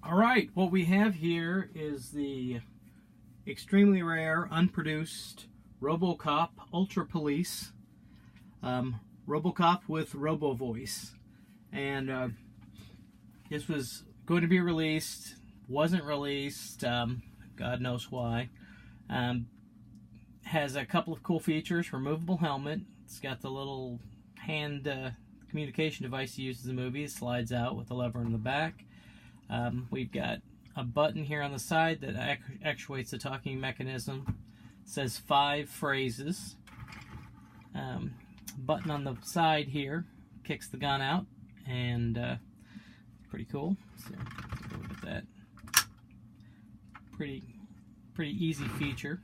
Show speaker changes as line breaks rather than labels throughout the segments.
Alright, what we have here is the extremely rare, unproduced Robocop Ultra Police. Robocop with Robovoice. And this was going to be released, wasn't released, God knows why. Has a couple of cool features. Removable helmet. It's got the little hand communication device used in the movie. It slides out with a lever in the back. We've got a button here on the side that actuates the talking mechanism. It says 5 phrases. Button on the side here kicks the gun out, and pretty cool. So take a look at that. Pretty easy feature.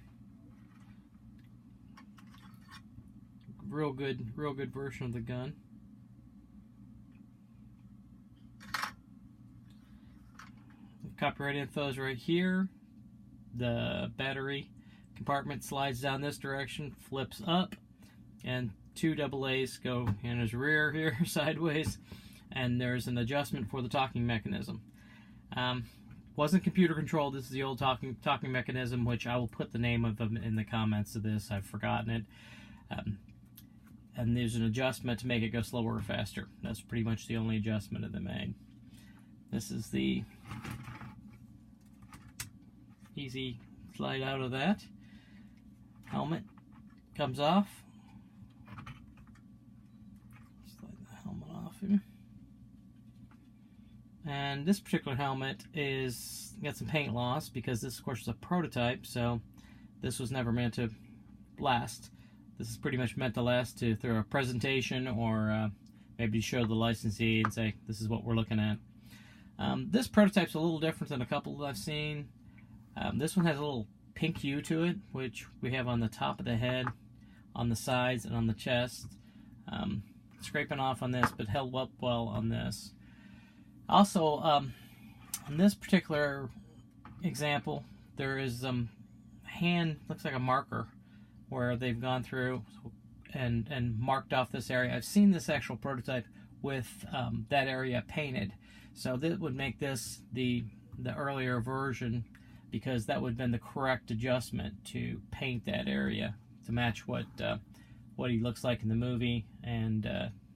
Real good version of the gun. Copyright info is right here. The battery compartment slides down this direction, flips up, and 2 AA's go in his rear here, sideways, and there's an adjustment for the talking mechanism. Wasn't computer controlled. This is the old talking mechanism, which I will put the name of them in the comments of this. I've forgotten it. And there's an adjustment to make it go slower or faster. That's pretty much the only adjustment that they made. This is the easy slide out of that. Helmet comes off. Slide the helmet off here. And this particular helmet is got some paint loss because this, of course, is a prototype, so this was never meant to last. This is pretty much meant to last through a presentation or maybe show the licensee and say, this is what we're looking at. This prototype's a little different than a couple that I've seen. This one has a little pink hue to it, which we have on the top of the head, on the sides, and on the chest. Scraping off on this, but held up well on this. Also, on this particular example, there is hand, looks like a marker, where they've gone through and marked off this area. I've seen this actual prototype with that area painted. So that would make this the earlier version, because that would have been the correct adjustment to paint that area to match what he looks like in the movie, and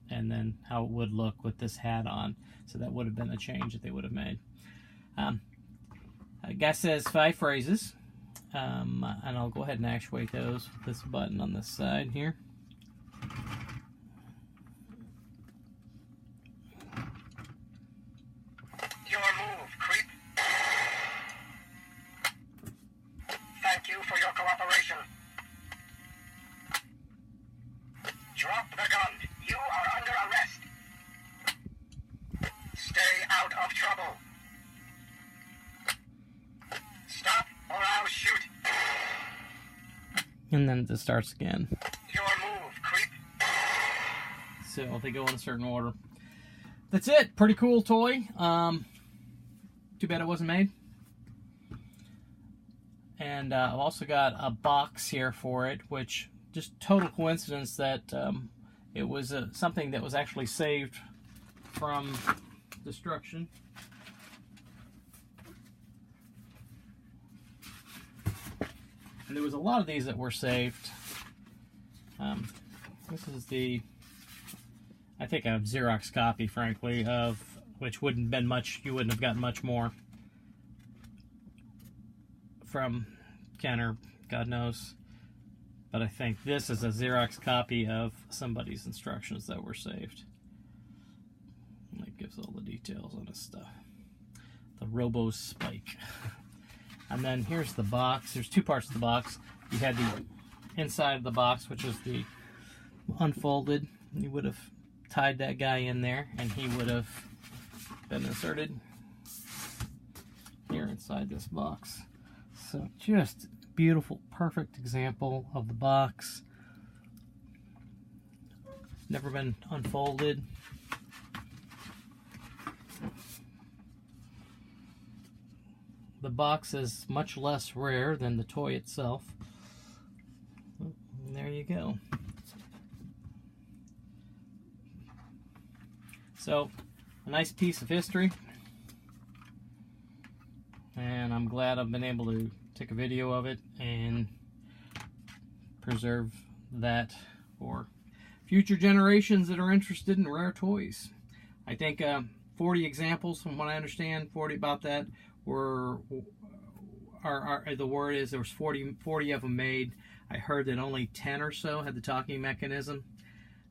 then how it would look with this hat on. So that would have been a change that they would have made. Guy says 5 phrases, and I'll go ahead and actuate those with this button on this side here.
Your move, creep. Thank you for your cooperation. Drop the gun. You are under arrest. Stay out of trouble. Stop or I'll shoot.
And then it starts again.
Your move, creep.
So they go in a certain order. That's it. Pretty cool toy. Too bad it wasn't made. And I've also got a box here for it, which just total coincidence that it was something that was actually saved from destruction. And there was a lot of these that were saved. This is I think a Xerox copy, frankly, of which wouldn't have been much. You wouldn't have gotten much more from Kenner, God knows. But I think this is a Xerox copy of somebody's instructions that were saved. And it gives all the details on this stuff. The Robo Spike. And then here's the box. There's 2 parts of the box. You had the inside of the box, which was the unfolded. You would have tied that guy in there, and he would have been inserted here inside this box. So just beautiful, perfect example of the box. Never been unfolded. The box is much less rare than the toy itself. And there you go. So, a nice piece of history. and I'm glad I've been able to take a video of it and preserve that for future generations that are interested in rare toys. I think 40 examples, from what I understand, 40 about that were, the word is there was 40 of them made. I heard that only 10 or so had the talking mechanism.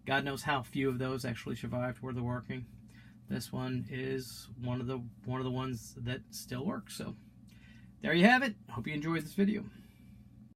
God knows how few of those actually survived where they're working. This one is one of the ones that still works. So there you have it. Hope you enjoyed this video.